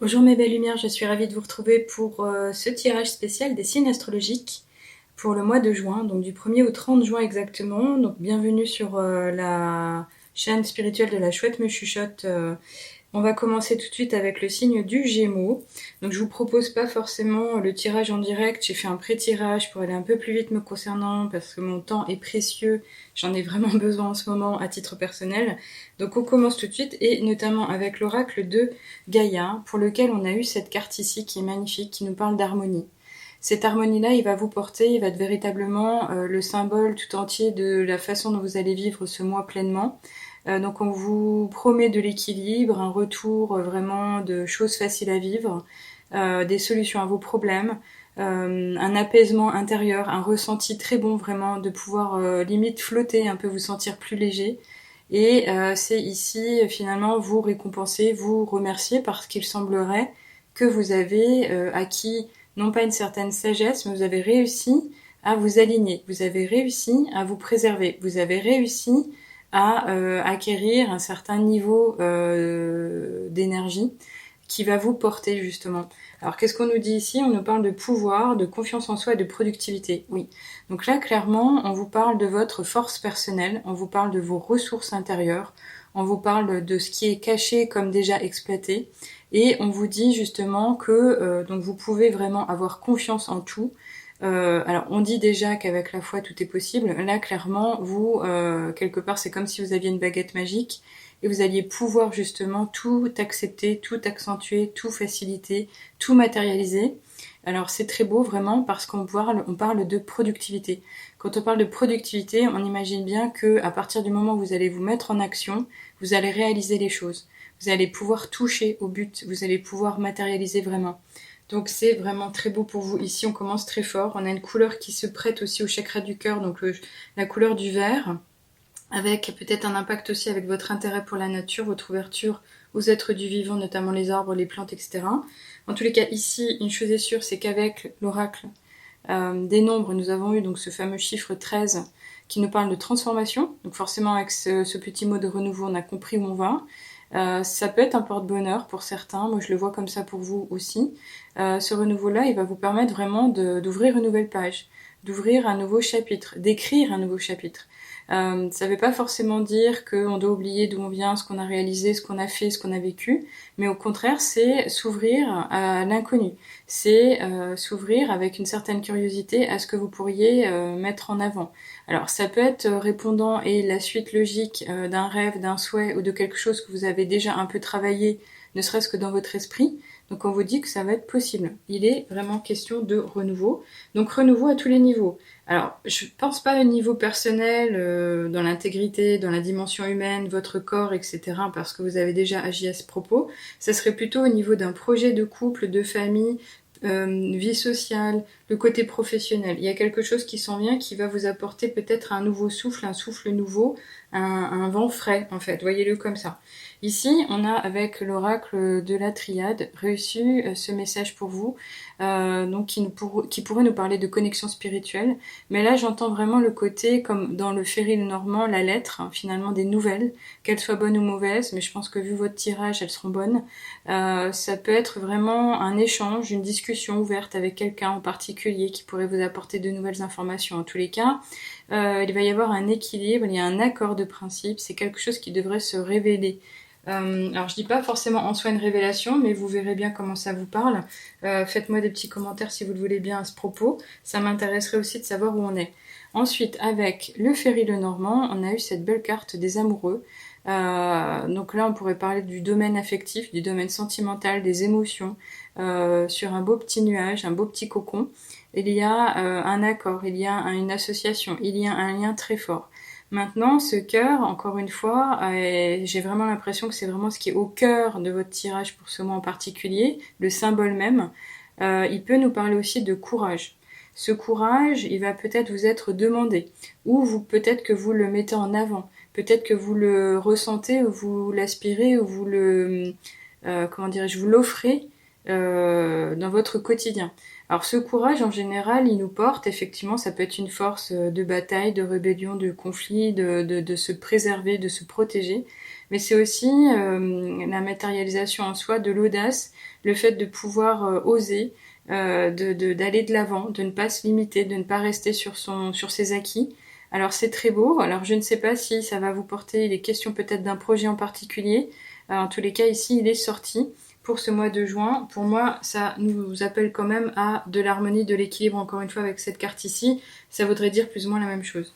Bonjour mes belles lumières, je suis ravie de vous retrouver pour ce tirage spécial des signes astrologiques pour le mois de juin, donc du 1er au 30 juin exactement. Donc bienvenue sur la chaîne spirituelle de la Chouette Me Chuchote. On va commencer tout de suite avec le signe du Gémeaux. Donc je vous propose pas forcément le tirage en direct, j'ai fait un pré-tirage pour aller un peu plus vite me concernant parce que mon temps est précieux, j'en ai vraiment besoin en ce moment à titre personnel. Donc on commence tout de suite et notamment avec l'oracle de Gaïa pour lequel on a eu cette carte ici qui est magnifique, qui nous parle d'harmonie. Cette harmonie-là, il va vous porter, il va être véritablement le symbole tout entier de la façon dont vous allez vivre ce mois pleinement. Donc on vous promet de l'équilibre, un retour vraiment de choses faciles à vivre, des solutions à vos problèmes, un apaisement intérieur, un ressenti très bon vraiment de pouvoir limite flotter, un peu vous sentir plus léger. Et c'est ici finalement vous récompenser, vous remercier parce qu'il semblerait que vous avez acquis non pas une certaine sagesse, mais vous avez réussi à vous aligner, vous avez réussi à vous préserver, vous avez réussi à acquérir un certain niveau d'énergie qui va vous porter justement. Alors qu'est-ce qu'on nous dit ici? On nous parle de pouvoir, de confiance en soi et de productivité. Oui. Donc là, clairement, on vous parle de votre force personnelle, on vous parle de vos ressources intérieures, on vous parle de ce qui est caché comme déjà exploité, et on vous dit justement que donc vous pouvez vraiment avoir confiance en tout. Alors, on dit déjà qu'avec la foi, tout est possible. Là, clairement, vous, quelque part, c'est comme si vous aviez une baguette magique et vous alliez pouvoir justement tout accepter, tout accentuer, tout faciliter, tout matérialiser. Alors, c'est très beau vraiment parce qu'on parle de productivité. Quand on parle de productivité, on imagine bien que à partir du moment où vous allez vous mettre en action, vous allez réaliser les choses. Vous allez pouvoir toucher au but, vous allez pouvoir matérialiser vraiment. Donc c'est vraiment très beau pour vous. Ici, on commence très fort. On a une couleur qui se prête aussi au chakra du cœur, donc la couleur du vert, avec peut-être un impact aussi avec votre intérêt pour la nature, votre ouverture aux êtres du vivant, notamment les arbres, les plantes, etc. En tous les cas, ici, une chose est sûre, c'est qu'avec l'oracle des nombres, nous avons eu donc ce fameux chiffre 13 qui nous parle de transformation. Donc forcément, avec ce petit mot de renouveau, on a compris où on va. Ça peut être un porte-bonheur pour certains, moi je le vois comme ça pour vous aussi. Ce renouveau-là, il va vous permettre vraiment d'ouvrir une nouvelle page, d'ouvrir un nouveau chapitre, d'écrire un nouveau chapitre. Ça ne veut pas forcément dire qu'on doit oublier d'où on vient, ce qu'on a réalisé, ce qu'on a fait, ce qu'on a vécu, mais au contraire, c'est s'ouvrir à l'inconnu. C'est s'ouvrir avec une certaine curiosité à ce que vous pourriez mettre en avant. Alors ça peut être répondant et la suite logique d'un rêve, d'un souhait ou de quelque chose que vous avez déjà un peu travaillé, ne serait-ce que dans votre esprit. Donc on vous dit que ça va être possible. Il est vraiment question de renouveau. Donc renouveau à tous les niveaux. Alors je pense pas au niveau personnel, dans l'intégrité, dans la dimension humaine, votre corps, etc. parce que vous avez déjà agi à ce propos. Ça serait plutôt au niveau d'un projet de couple, de famille, vie sociale, le côté professionnel. Il y a quelque chose qui s'en vient qui va vous apporter peut-être un nouveau souffle, un souffle nouveau, un vent frais en fait, voyez-le comme ça. Ici, on a avec l'oracle de la triade reçu ce message pour vous, donc qui pourrait nous parler de connexion spirituelle, mais là j'entends vraiment le côté comme dans le Féril normand, la lettre, hein, finalement des nouvelles, qu'elles soient bonnes ou mauvaises, mais je pense que vu votre tirage, elles seront bonnes. Ça peut être vraiment un échange, une discussion ouverte avec quelqu'un en particulier qui pourrait vous apporter de nouvelles informations. En tous les cas, il va y avoir un équilibre, il y a un accord de principe, c'est quelque chose qui devrait se révéler. Alors je dis pas forcément en soi une révélation, mais vous verrez bien comment ça vous parle. Faites-moi des petits commentaires si vous le voulez bien à ce propos. Ça m'intéresserait aussi de savoir où on est. Ensuite, avec le Ferry le Normand, on a eu cette belle carte des amoureux. Donc là, on pourrait parler du domaine affectif, du domaine sentimental, des émotions, sur un beau petit nuage, un beau petit cocon. Il y a un accord, il y a une association, il y a un lien très fort. Maintenant, ce cœur, encore une fois, j'ai vraiment l'impression que c'est vraiment ce qui est au cœur de votre tirage pour ce mois en particulier, le symbole même. Il peut nous parler aussi de courage. Ce courage, il va peut-être vous être demandé, ou peut-être que vous le mettez en avant, peut-être que vous le ressentez, ou vous l'aspirez, ou vous vous l'offrez dans votre quotidien. Alors ce courage, en général, il nous porte, effectivement, ça peut être une force de bataille, de rébellion, de conflit, de se préserver, de se protéger. mais c'est aussi la matérialisation en soi de l'audace, le fait de pouvoir oser, d'aller de l'avant, de ne pas se limiter, de ne pas rester sur ses acquis. Alors c'est très beau. Alors je ne sais pas si ça va vous porter les questions peut-être d'un projet en particulier. En tous les cas, ici, il est sorti pour ce mois de juin. Pour moi, ça nous appelle quand même à de l'harmonie, de l'équilibre, encore une fois, avec cette carte ici. Ça voudrait dire plus ou moins la même chose.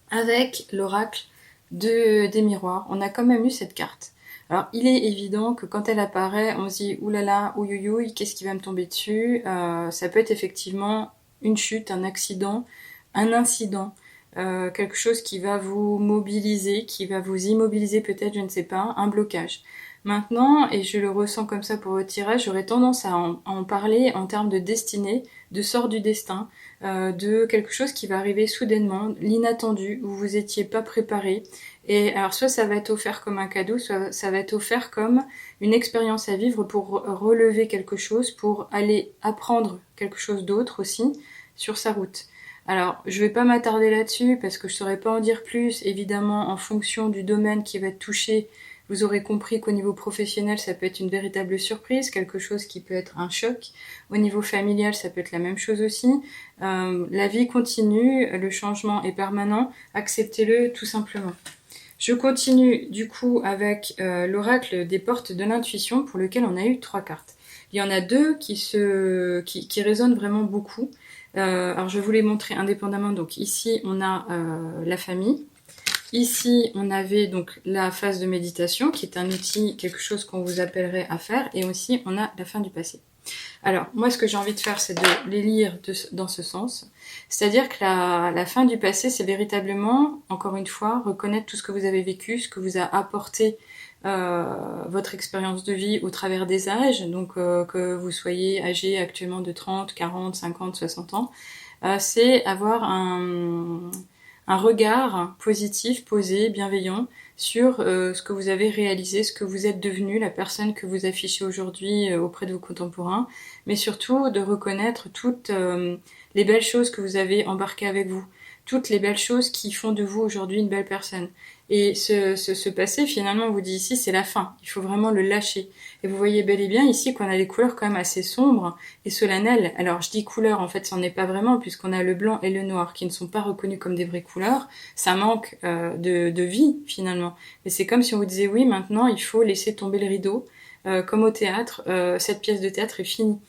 Avec l'oracle des miroirs, on a quand même eu cette carte. Alors, il est évident que quand elle apparaît, on se dit « oulala, ouïouïouï, qu'est-ce qui va me tomber dessus ?» Ça peut être effectivement une chute, un accident, un incident, quelque chose qui va vous mobiliser, qui va vous immobiliser peut-être, je ne sais pas, un blocage. Maintenant, et je le ressens comme ça pour votre tirage, j'aurais tendance à en parler en termes de destinée, de sort du destin, de quelque chose qui va arriver soudainement, l'inattendu, où vous étiez pas préparé. Et alors soit ça va être offert comme un cadeau, soit ça va être offert comme une expérience à vivre pour relever quelque chose, pour aller apprendre quelque chose d'autre aussi sur sa route. Alors, je vais pas m'attarder là-dessus parce que je saurais pas en dire plus. Évidemment, en fonction du domaine qui va être touché, vous aurez compris qu'au niveau professionnel, ça peut être une véritable surprise, quelque chose qui peut être un choc. Au niveau familial, ça peut être la même chose aussi. La vie continue, le changement est permanent, acceptez-le tout simplement. Je continue du coup avec l'oracle des portes de l'intuition pour lequel on a eu 3 cartes. Il y en a 2 qui résonnent vraiment beaucoup. Alors je vais vous les montrer indépendamment. Donc ici on a la famille. Ici on avait donc la phase de méditation qui est un outil, quelque chose qu'on vous appellerait à faire. Et aussi on a la fin du passé. Alors, moi, ce que j'ai envie de faire, c'est de les lire dans ce sens. C'est-à-dire que la fin du passé, c'est véritablement, encore une fois, reconnaître tout ce que vous avez vécu, ce que vous a apporté votre expérience de vie au travers des âges, donc que vous soyez âgé actuellement de 30, 40, 50, 60 ans. C'est avoir un regard positif, posé, bienveillant sur ce que vous avez réalisé, ce que vous êtes devenu, la personne que vous affichez aujourd'hui auprès de vos contemporains, mais surtout de reconnaître toutes les belles choses que vous avez embarquées avec vous, toutes les belles choses qui font de vous aujourd'hui une belle personne. Et ce passé, finalement, on vous dit ici, c'est la fin. Il faut vraiment le lâcher. Et vous voyez bel et bien ici qu'on a des couleurs quand même assez sombres et solennelles. Alors, je dis couleurs, en fait, c'en est pas vraiment, puisqu'on a le blanc et le noir qui ne sont pas reconnus comme des vraies couleurs. Ça manque de vie, finalement. Mais c'est comme si on vous disait, oui, maintenant, il faut laisser tomber le rideau. Comme au théâtre, cette pièce de théâtre est finie.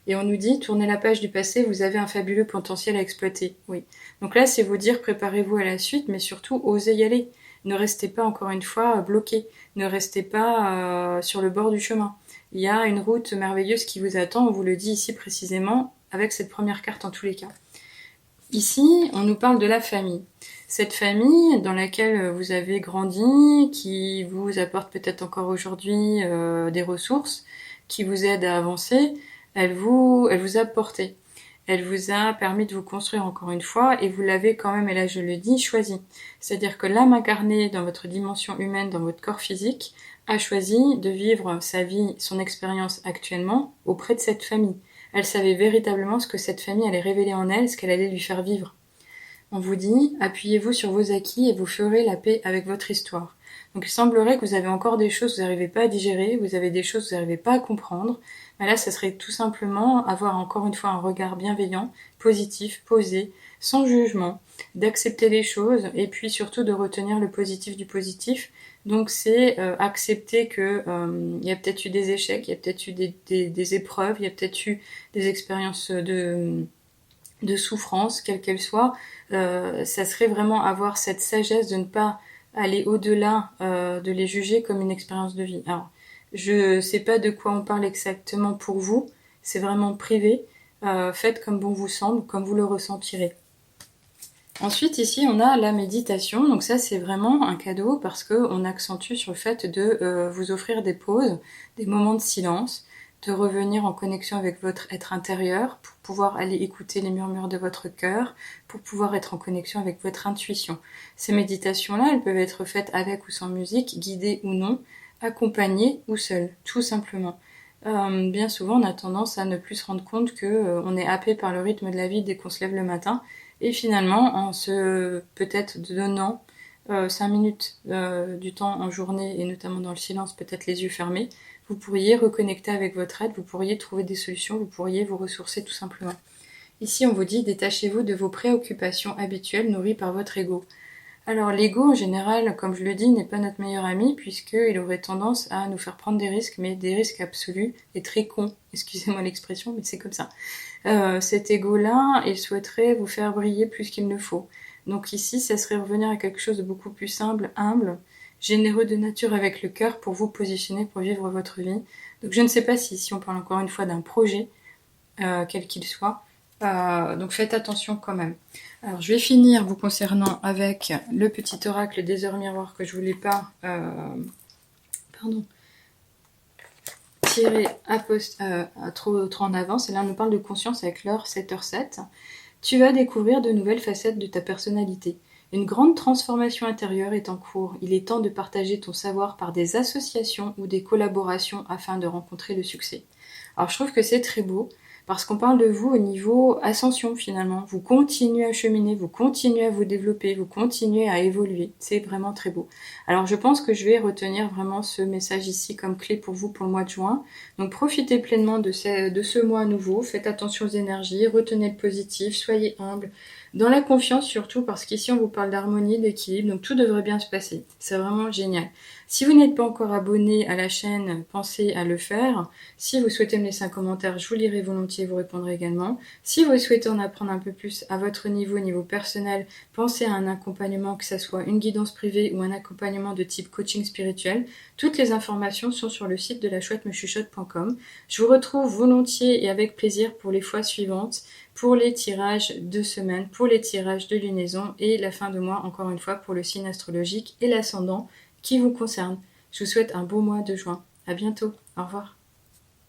Et on nous dit, tournez la page du passé, vous avez un fabuleux potentiel à exploiter. Oui. Donc là, c'est vous dire, préparez-vous à la suite, mais surtout, osez y aller. Ne restez pas, encore une fois, bloqué. Ne restez pas sur le bord du chemin. Il y a une route merveilleuse qui vous attend, on vous le dit ici précisément, avec cette première carte en tous les cas. Ici, on nous parle de la famille. Cette famille dans laquelle vous avez grandi, qui vous apporte peut-être encore aujourd'hui des ressources, qui vous aide à avancer, elle vous a porté. Elle vous a permis de vous construire encore une fois et vous l'avez quand même, et là je le dis, choisi. C'est-à-dire que l'âme incarnée dans votre dimension humaine, dans votre corps physique, a choisi de vivre sa vie, son expérience actuellement auprès de cette famille. Elle savait véritablement ce que cette famille allait révéler en elle, ce qu'elle allait lui faire vivre. On vous dit, appuyez-vous sur vos acquis et vous ferez la paix avec votre histoire. Donc il semblerait que vous avez encore des choses que vous n'arrivez pas à digérer, vous avez des choses que vous n'arrivez pas à comprendre. Mais là, ça serait tout simplement avoir encore une fois un regard bienveillant, positif, posé, sans jugement, d'accepter les choses et puis surtout de retenir le positif du positif. Donc c'est accepter que il y a peut-être eu des échecs, il y a peut-être eu des épreuves, il y a peut-être eu des expériences de souffrance, quelle qu'elle soit. Ça serait vraiment avoir cette sagesse de ne pas aller au-delà de les juger comme une expérience de vie. Alors, je sais pas de quoi on parle exactement pour vous, c'est vraiment privé. Faites comme bon vous semble, comme vous le ressentirez. Ensuite, ici, on a la méditation. Donc ça, c'est vraiment un cadeau parce qu'on accentue sur le fait de vous offrir des pauses, des moments de silence, de revenir en connexion avec votre être intérieur pour pouvoir aller écouter les murmures de votre cœur, pour pouvoir être en connexion avec votre intuition. Ces méditations-là, elles peuvent être faites avec ou sans musique, guidées ou non, accompagnées ou seules, tout simplement. Bien souvent, on a tendance à ne plus se rendre compte que on est happé par le rythme de la vie dès qu'on se lève le matin, et finalement, en se peut-être donnant 5 minutes du temps en journée, et notamment dans le silence, peut-être les yeux fermés, vous pourriez reconnecter avec votre être, vous pourriez trouver des solutions, vous pourriez vous ressourcer tout simplement. Ici, on vous dit, détachez-vous de vos préoccupations habituelles nourries par votre ego. Alors l'ego, en général, comme je le dis, n'est pas notre meilleur ami, puisqu'il aurait tendance à nous faire prendre des risques, mais des risques absolus et très cons. Excusez-moi l'expression, mais c'est comme ça. Cet ego-là, il souhaiterait vous faire briller plus qu'il ne faut. Donc ici, ça serait revenir à quelque chose de beaucoup plus simple, humble, généreux de nature avec le cœur pour vous positionner, pour vivre votre vie. Donc je ne sais pas si ici on parle encore une fois d'un projet, quel qu'il soit. Donc faites attention quand même. Alors je vais finir vous concernant avec le petit oracle des heures miroirs que je voulais pas tirer trop en avance. Et là on nous parle de conscience avec l'heure 7h07. Tu vas découvrir de nouvelles facettes de ta personnalité. Une grande transformation intérieure est en cours. Il est temps de partager ton savoir par des associations ou des collaborations afin de rencontrer le succès. Alors je trouve que c'est très beau parce qu'on parle de vous au niveau ascension finalement. Vous continuez à cheminer, vous continuez à vous développer, vous continuez à évoluer. C'est vraiment très beau. Alors je pense que je vais retenir vraiment ce message ici comme clé pour vous pour le mois de juin. Donc profitez pleinement de ce mois nouveau, faites attention aux énergies, retenez le positif, soyez humble, dans la confiance surtout parce qu'ici on vous parle d'harmonie, d'équilibre, donc tout devrait bien se passer. C'est vraiment génial. Si vous n'êtes pas encore abonné à la chaîne, pensez à le faire. Si vous souhaitez me laisser un commentaire, je vous lirai volontiers, vous répondrai également. Si vous souhaitez en apprendre un peu plus à votre niveau, au niveau personnel, pensez à un accompagnement, que ce soit une guidance privée ou un accompagnement de type coaching spirituel. Toutes les informations sont sur le site de lachouettemechuchote.com. Je vous retrouve volontiers et avec plaisir pour les fois suivantes, pour les tirages de semaine, pour les tirages de lunaison et la fin de mois, encore une fois, pour le signe astrologique et l'ascendant qui vous concerne. Je vous souhaite un beau mois de juin. À bientôt. Au revoir.